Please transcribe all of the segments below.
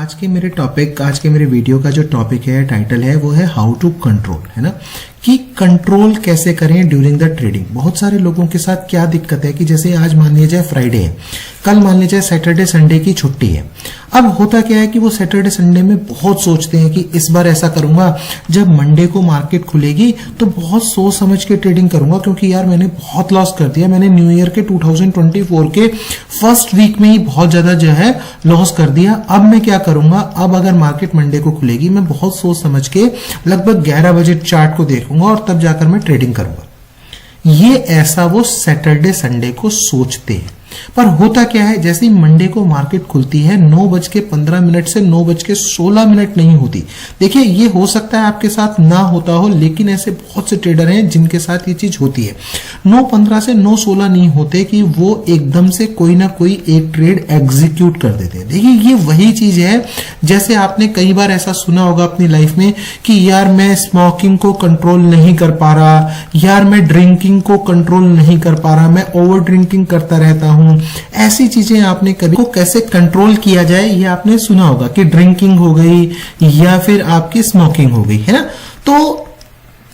आज के मेरे वीडियो का जो टॉपिक है, टाइटल है, वो है हाउ टू कंट्रोल, है ना, कि कंट्रोल कैसे करें ड्यूरिंग द ट्रेडिंग। बहुत सारे लोगों के साथ क्या दिक्कत है कि जैसे आज मान लीजिए फ्राइडे है, कल मान लीजिए सैटरडे संडे की छुट्टी है। अब होता क्या है कि वो सैटरडे संडे में बहुत सोचते हैं कि इस बार ऐसा करूंगा, जब मंडे को मार्केट खुलेगी तो बहुत सोच समझ के ट्रेडिंग करूंगा, क्योंकि यार मैंने बहुत लॉस कर दिया, मैंने न्यू ईयर के 2024 के फर्स्ट वीक में ही बहुत ज्यादा जो है लॉस कर दिया। अब मैं क्या करूंगा, अब अगर मार्केट मंडे को खुलेगी मैं बहुत सोच समझ के लगभग 11 बजे चार्ट को देखूंगा और तब जाकर मैं ट्रेडिंग करूंगा। ये ऐसा वो सैटरडे संडे को सोचते हैं, पर होता क्या है, जैसे ही मंडे को मार्केट खुलती है 9:15 से 9:16 नहीं होती। देखिए ये हो सकता है आपके साथ ना होता हो, लेकिन ऐसे बहुत से ट्रेडर हैं जिनके साथ ये चीज होती है। 9:15 से 9:16 नहीं होते कि वो एकदम से कोई ना कोई एक ट्रेड एग्जीक्यूट कर देते हैं। देखिए ये वही चीज है, जैसे आपने कई बार ऐसा सुना होगा अपनी लाइफ में कि यार मैं स्मोकिंग को कंट्रोल नहीं कर पा रहा, यार मैं ड्रिंकिंग को कंट्रोल नहीं कर पा रहा, मैं ओवर ड्रिंकिंग करता रहता हूं। ऐसी चीजें आपने कभी को कैसे कंट्रोल किया जाए ये आपने सुना होगा कि ड्रिंकिंग हो गई या फिर आपकी स्मोकिंग हो गई, है ना। तो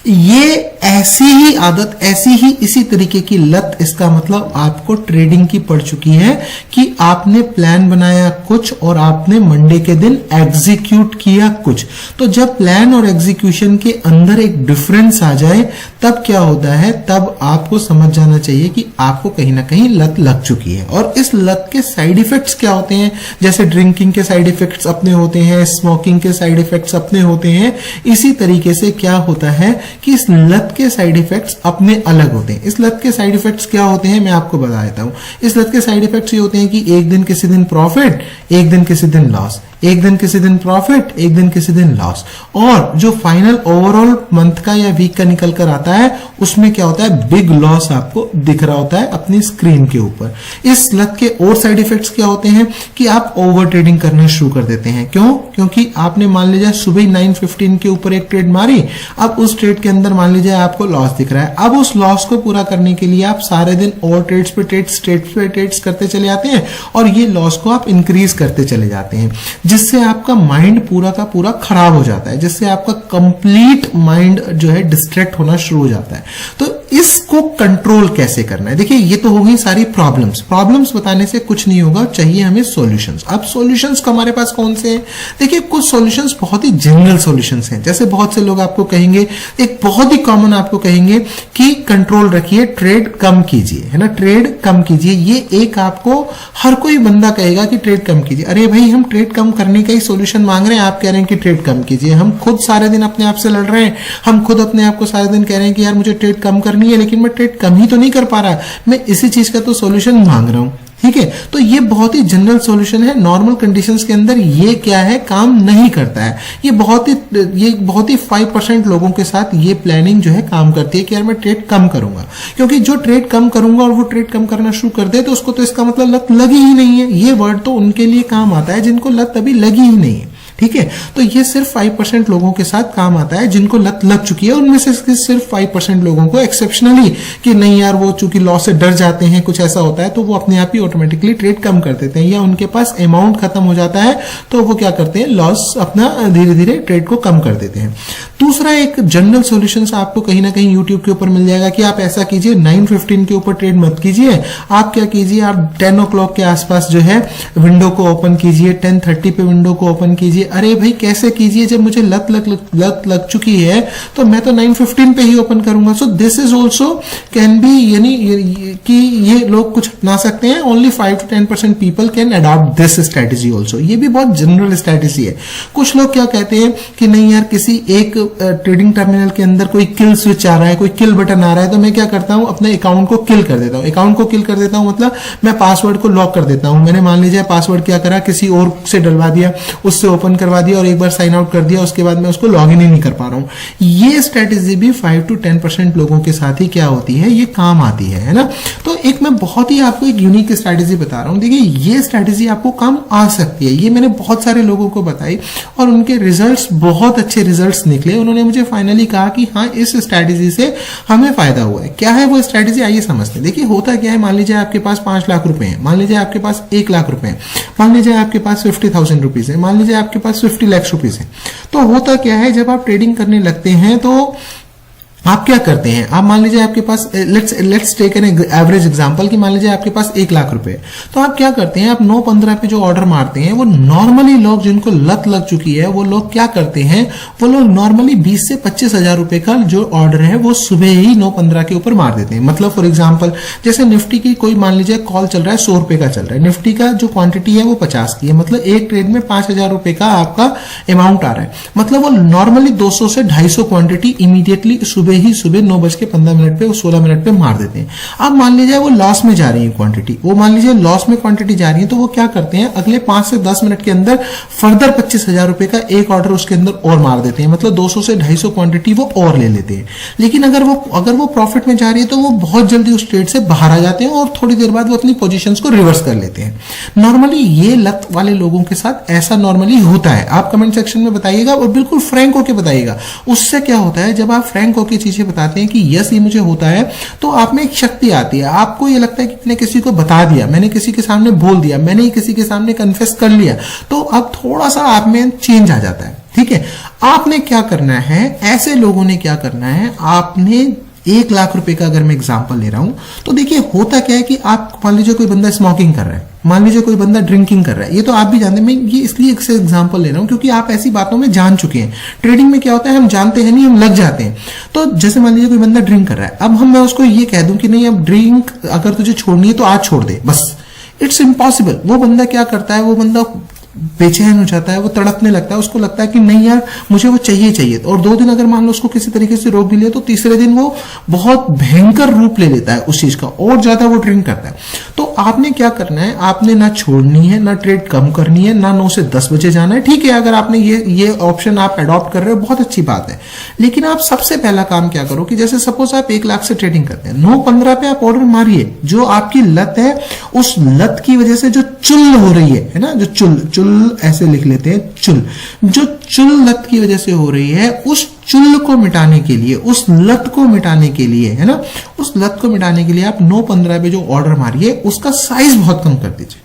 ये ऐसी ही आदत, ऐसी ही इसी तरीके की लत, इसका मतलब आपको ट्रेडिंग की पड़ चुकी है कि आपने प्लान बनाया कुछ और आपने मंडे के दिन एग्जीक्यूट किया कुछ। तो जब प्लान और एग्जीक्यूशन के अंदर एक डिफरेंस आ जाए तब क्या होता है, तब आपको समझ जाना चाहिए कि आपको कहीं ना कहीं लत लग चुकी है। और इस लत के साइड इफेक्ट्स क्या होते हैं, जैसे ड्रिंकिंग के साइड इफेक्ट्स अपने होते हैं, स्मोकिंग के साइड इफेक्ट्स अपने होते हैं, इसी तरीके से क्या होता है कि इस लत के साइड इफेक्ट्स अपने अलग होते हैं। इस लत के साइड इफेक्ट्स क्या होते हैं मैं आपको बता देता हूं। इस लत के साइड इफेक्ट्स ये होते हैं कि एक दिन किसी दिन प्रॉफिट, एक दिन किसी दिन लॉस, एक दिन किसी दिन प्रॉफिट, एक दिन किसी दिन लॉस, और जो फाइनल ओवरऑल मंथ का या वीक का निकल कर आता है उसमें क्या होता है, बिग लॉस आपको दिख रहा होता है अपनी स्क्रीन के ऊपर। इस लत के और साइड इफेक्ट्स क्या होते हैं कि आप ओवर ट्रेडिंग करना शुरू कर देते हैं। क्यों? क्योंकि आपने मान लीजिए सुबह 9:15 के ऊपर एक ट्रेड मारी, अब उस ट्रेड के अंदर मान लीजिए आपको लॉस दिख रहा है। अब उस लॉस को पूरा करने के लिए आप सारे दिन और ट्रेड्स पे ट्रेड्स करते चले जाते हैं और ये लॉस को आप इंक्रीज करते चले जाते हैं, जिससे आपका माइंड पूरा का पूरा खराब हो जाता है, जिससे आपका कंप्लीट माइंड जो है डिस्ट्रैक्ट होना शुरू हो जाता है। तो इसको कंट्रोल कैसे करना है, देखिए ये तो हो गई सारी प्रॉब्लम्स बताने से कुछ नहीं होगा, चाहिए हमें सॉल्यूशंस। अब सॉल्यूशंस हमारे पास कौन से हैं, देखिए कुछ सॉल्यूशंस बहुत ही जनरल सॉल्यूशंस हैं। जैसे बहुत से लोग आपको कहेंगे, एक बहुत ही कॉमन आपको कहेंगे कि कंट्रोल रखिए, ट्रेड कम कीजिए, है ना, ट्रेड कम कीजिए। ये एक आपको हर कोई बंदा कहेगा कि ट्रेड कम कीजिए। अरे भाई हम ट्रेड कम करने का ही सॉल्यूशन मांग रहे हैं, आप कह रहे हैं कि ट्रेड कम कीजिए। हम खुद सारे दिन अपने आप से लड़ रहे हैं, हम खुद अपने आप को सारे दिन कह रहे हैं कि यार मुझे ट्रेड कम करनी है, लेकिन मैं ट्रेड कम ही तो नहीं कर पा रहा, मैं इसी चीज का तो सॉल्यूशन मांग रहा हूं। ठीक है, तो ये बहुत ही जनरल सॉल्यूशन है। नॉर्मल कंडीशंस के अंदर ये क्या है, काम नहीं करता है। ये बहुत ही 5% लोगों के साथ ये प्लानिंग जो है काम करती है कि यार मैं ट्रेड कम करूंगा, क्योंकि जो ट्रेड कम करूंगा और वो ट्रेड कम करना शुरू कर दे तो उसको तो इसका मतलब लत लगी ही नहीं है। ये वर्ड तो उनके लिए काम आता है जिनको लत अभी लगी ही नहीं है। ठीक है, तो ये सिर्फ 5% लोगों के साथ काम आता है जिनको लत लग चुकी है। उनमें से सिर्फ 5% लोगों को एक्सेप्शनली कि नहीं यार वो चूंकि लॉस से डर जाते हैं, कुछ ऐसा होता है तो वो अपने आप ही ऑटोमेटिकली ट्रेड कम कर देते हैं, या उनके पास अमाउंट खत्म हो जाता है तो वो क्या करते हैं, लॉस अपना धीरे धीरे ट्रेड को कम कर देते हैं। दूसरा एक जनरल सोल्यूशन आपको कहीं ना कहीं यूट्यूब के ऊपर मिल जाएगा कि आप ऐसा कीजिए, 9:15 के ऊपर ट्रेड मत कीजिए, आप क्या कीजिए, आप 10 o'clock के आसपास जो है विंडो को ओपन कीजिए, 10:30 पे विंडो को ओपन कीजिए। अरे भाई कैसे कीजिए, जब मुझे लत लग चुकी है तो मैं तो 9:15 पे ही ओपन करूंगा। So this is also can be, यानी कि ये लोग कुछ अपना सकते हैं। Only 5 to 10% people can adopt this strategy also. ये भी बहुत जनरल स्ट्रेटेजी है। कुछ लोग क्या कहते हैं कि नहीं यार किसी एक ट्रेडिंग टर्मिनल के अंदर कोई किल स्विच आ रहा है, कोई किल बटन आ रहा है, तो मैं क्या करता हूं, अपने अकाउंट को किल कर देता हूं। अकाउंट को किल कर देता हूं मतलब मैं पासवर्ड को लॉक कर देता हूं। मैंने मान लीजिए पासवर्ड क्या करा, किसी और से डलवा दिया, उससे ओपन ओपन करवा दिया और एक बार साइन आउट कर दिया, उसके बाद मैं उसको लॉग इन ही नहीं कर पा रहा हूं। ये स्ट्रेटेजी भी 5 to 10% लोगों के साथ ही क्या होती है, ये काम आती है ना। तो एक मैं बहुत ही आपको एक यूनिक स्ट्रेटेजी बता रहा हूं। देखिए ये स्ट्रेटेजी आपको काम आ सकती है, ये मैंने बहुत सारे लोगों को बताई और उनके रिजल्ट्स, बहुत अच्छे रिजल्ट्स निकले। उन्होंने मुझे फाइनली कहा कि हाँ इस स्ट्रेटेजी से हमें फायदा हुआ है। क्या है वो स्ट्रेटेजी, आइए समझते हैं। देखिए होता क्या है, मान लीजिए आपके पास 5 लाख रुपए हैं, मान लीजिए आपके पास 1 लाख रुपए हैं, मान लीजिए आपके पास 50,000 रुपीज है, मान लीजिए आपके पास 50 लाख रुपीज है। तो होता क्या है, जब आप ट्रेडिंग करने लगते हैं तो आप क्या करते हैं, आप मान लीजिए आपके पास, let's take an average example कि मान लीजिए आपके पास 1 लाख रुपए है। तो आप क्या करते हैं, आप 9-15 पे जो ऑर्डर मारते हैं, वो नॉर्मली लोग जिनको लत लग चुकी है वो लोग क्या करते हैं, वो लोग नॉर्मली 20 से 25 हजार रुपए का जो ऑर्डर है वो सुबह ही 9-15 के ऊपर मार देते हैं। मतलब फॉर एग्जाम्पल जैसे निफ्टी की कोई मान लीजिए कॉल चल रहा है, 100 रुपए का चल रहा है, निफ्टी का जो क्वांटिटी है वो 50 की है, मतलब एक ट्रेड में 5,000 रुपए का आपका अमाउंट आ रहा है। मतलब वो नॉर्मली 200 से 250 क्वांटिटी इमीडिएटली सुबह 9:15 पे 16 मिनट पे मार देते हैं। अब मान लीजिए वो लॉस में जा रही है क्वांटिटी, वो मान लीजिए लॉस में क्वांटिटी जा रही है, तो वो क्या करते हैं, अगले 5 से 10 मिनट के अंदर फर्दर 25,000 रुपए का एक ऑर्डर उसके अंदर और मार देते हैं। मतलब 200 से 250 क्वांटिटी वो और ले लेते हैं। लेकिन अगर वो प्रॉफिट में जा रही है तो वो बहुत जल्दी उस ट्रेड से बाहर आ जाते हैं और थोड़ी देर बाद वो अपनी पोजीशंस को रिवर्स कर लेते हैं। नॉर्मली ये लत वाले लोगों के साथ ऐसा नॉर्मली होता है। आप कमेंट सेक्शन में बताइएगा और बिल्कुल फ्रैंक होकर बताइएगा। उससे क्या होता है, जब आप फ्रैंक होकर चीजें बताते हैं कि यस ये मुझे होता है, तो आप में एक शक्ति आती है। आपको ये लगता है कि मैंने किसी को बता दिया, मैंने किसी के सामने बोल दिया, मैंने किसी के सामने कन्फेस कर लिया, तो अब थोड़ा सा आप में चेंज आ जाता है। ठीक है, आपने क्या करना है, ऐसे लोगों ने क्या करना है, आपने 1 लाख रुपए का अगर मैं एग्जांपल ले रहा हूं तो देखिए होता क्या है कि आप मान लीजिए कोई बंदा स्मोकिंग कर रहा है, मान लीजिए कोई बंदा ड्रिंकिंग कर रहा है, ये तो आप भी जानते हैं। मैं ये इसलिए एक एग्जांपल ले रहा हूं क्योंकि आप ऐसी बातों में जान चुके हैं। ट्रेडिंग में क्या होता है, हम जानते हैं नहीं, हम लग जाते हैं। तो जैसे मान लीजिए कोई बंदा ड्रिंक कर रहा है, अब मैं उसको ये कह दूं कि नहीं अब ड्रिंक अगर तुझे छोड़नी है तो आज छोड़ दे, बस इट्स इम्पॉसिबल। वो बंदा क्या करता है, वो बंदा बेचैन हो जाता है, वो तड़पने लगता है, उसको लगता है कि नहीं यार मुझे वो चाहिए। और 2 दिन अगर मान लो उसको किसी तरीके से रोक भी लिया तो तीसरे दिन वो बहुत भयंकर रूप ले लेता है उस चीज का और ज्यादा वो ड्रिंक करता है। तो आपने क्या करना है, आपने ना छोड़नी है, ना ट्रेड कम करनी है, ना 9 से 10 बजे जाना है। ठीक है, अगर आपने ये ऑप्शन आप अडॉप्ट कर रहे हो बहुत अच्छी बात है। लेकिन आप सबसे पहला काम क्या करो कि जैसे सपोज आप 1 लाख से ट्रेडिंग करते हैं, 9:15 पे आप ऑर्डर मारिए। जो आपकी लत है उस लत की वजह से जो चुल हो रही है ना, जो चुल ऐसे लिख लेते हैं, चुल, जो चुल लत की वजह से हो रही है, उस चुल को मिटाने के लिए, उस लत को मिटाने के लिए, है ना, उस लत को मिटाने के लिए आप 9:15 पे जो ऑर्डर मारिए उसका साइज बहुत कम कर दीजिए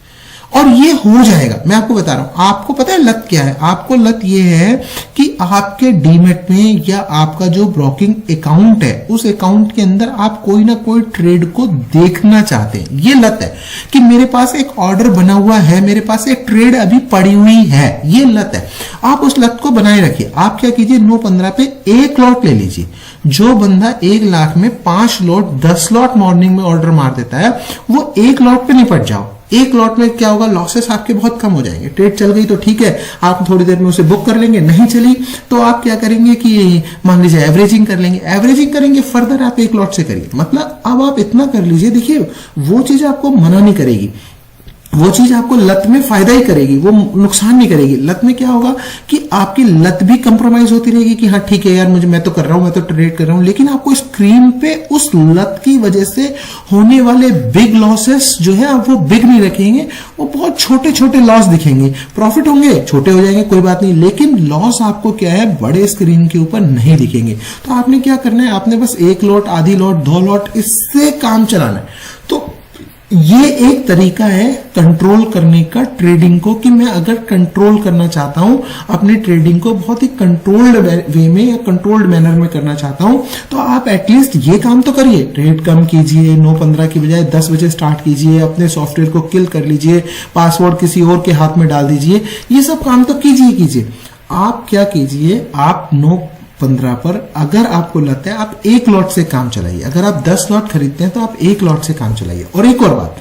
और ये हो जाएगा। मैं आपको बता रहा हूं, आपको पता है लत क्या है, आपको लत ये है कि आपके डीमेट में या आपका जो ब्रोकिंग अकाउंट है उस अकाउंट के अंदर आप कोई ना कोई ट्रेड को देखना चाहते हैं। ये लत है कि मेरे पास एक ऑर्डर बना हुआ है, मेरे पास एक ट्रेड अभी पड़ी हुई है, ये लत है। आप उस लत को बनाए रखिए। आप क्या कीजिए, 9:15 पे 1 लॉट ले लीजिए। जो बंदा 1 लाख में 5 लॉट 10 लॉट मॉर्निंग में ऑर्डर मार देता है, वो 1 लॉट पे निपट जाओ। 1 लॉट में क्या होगा, लॉसेस आपके बहुत कम हो जाएंगे। ट्रेड चल गई तो ठीक है, आप थोड़ी देर में उसे बुक कर लेंगे, नहीं चली तो आप क्या करेंगे कि मान लीजिए एवरेजिंग कर लेंगे, एवरेजिंग करेंगे, फर्दर आप 1 लॉट से करिए। मतलब अब आप इतना कर लीजिए, देखिए वो चीज आपको मना नहीं करेगी, वो चीज आपको लत में फायदा ही करेगी, वो नुकसान नहीं करेगी। लत में क्या होगा कि आपकी लत भी कंप्रोमाइज होती रहेगी कि हाँ ठीक है यार मैं तो कर रहा हूं, मैं तो ट्रेड कर रहा हूं, लेकिन आपको स्क्रीन पे उस लत की वजह से होने वाले बिग लॉसेस जो है आप वो बिग नहीं रखेंगे, वो बहुत छोटे छोटे लॉस दिखेंगे। प्रॉफिट होंगे छोटे हो जाएंगे कोई बात नहीं, लेकिन लॉस आपको क्या है बड़े स्क्रीन के ऊपर नहीं दिखेंगे। तो आपने क्या करना है, आपने बस 1 लॉट, आधी लॉट, 2 लॉट इससे काम चलाना है। तो ये एक तरीका है कंट्रोल करने का ट्रेडिंग को, कि मैं अगर कंट्रोल करना चाहता हूं अपने ट्रेडिंग को बहुत ही कंट्रोल्ड वे में या कंट्रोल्ड मैनर में करना चाहता हूं, तो आप एटलीस्ट ये काम तो करिए। ट्रेड कम कीजिए, 9:15 की बजाय 10 बजे स्टार्ट कीजिए, अपने सॉफ्टवेयर को किल कर लीजिए, पासवर्ड किसी और के हाथ में डाल दीजिए, ये सब काम तो कीजिए। आप क्या कीजिए, आप 9:15 पर अगर आपको लगता है आप 1 लॉट से काम चलाइए। अगर आप 10 लॉट खरीदते हैं तो आप 1 लॉट से काम चलाइए। और एक और बात,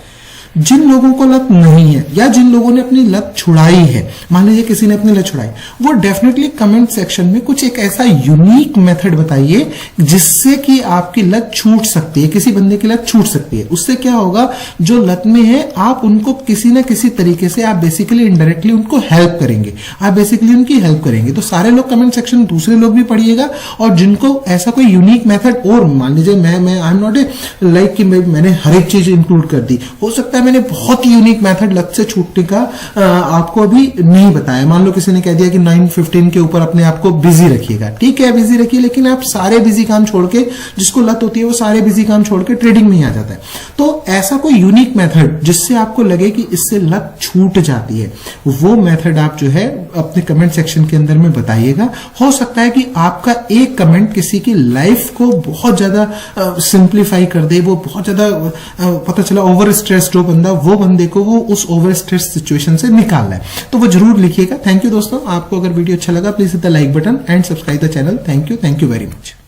जिन लोगों को लत नहीं है या जिन लोगों ने अपनी लत छुड़ाई है, मान लीजिए किसी ने अपनी लत छुड़ाई, वो डेफिनेटली कमेंट सेक्शन में कुछ एक ऐसा यूनिक मेथड बताइए जिससे कि आपकी लत छूट सकती है, किसी बंदे की लत छूट सकती है। उससे क्या होगा, जो लत में है आप उनको किसी ना किसी तरीके से आप बेसिकली इनडायरेक्टली उनको हेल्प करेंगे, आप बेसिकली उनकी हेल्प करेंगे। तो सारे लोग कमेंट सेक्शन दूसरे लोग भी पढ़िएगा, और जिनको ऐसा कोई यूनिक मेथड, और मान लीजिए मैं I am not a like कि मैंने हर एक चीज इंक्लूड कर दी, हो सकता है मैंने बहुत ही यूनिक मेथड लत से छूटने का आपको अभी नहीं बताया। मान लो किसी ने कह दिया कि 9:15 के ऊपर अपने आप को बिजी रखिएगा, ठीक है बिजी रखिए, लेकिन आप सारे बिजी काम छोड़ के, जिसको लत होती है वो सारे बिजी काम छोड़ के ट्रेडिंग में ही आ जाता है। तो ऐसा कोई यूनिक मेथड जिससे आपको लगे कि इससे लत छूट जाती है, वो मेथड आप जो है अपने कमेंट सेक्शन के अंदर में बताइएगा। हो सकता है कि आपका एक कमेंट किसी की लाइफ को बहुत ज्यादा सिंप्लीफाई कर दे, वो बहुत ज्यादा पता चला ओवर स्ट्रेस्ड हो बंदा, वो बंदे को वो उस ओवर स्ट्रेस सिचुएशन से निकालना है। तो वो जरूर लिखिएगा। थैंक यू दोस्तों, आपको अगर वीडियो अच्छा लगा please hit the like button and subscribe the channel. Thank you very much.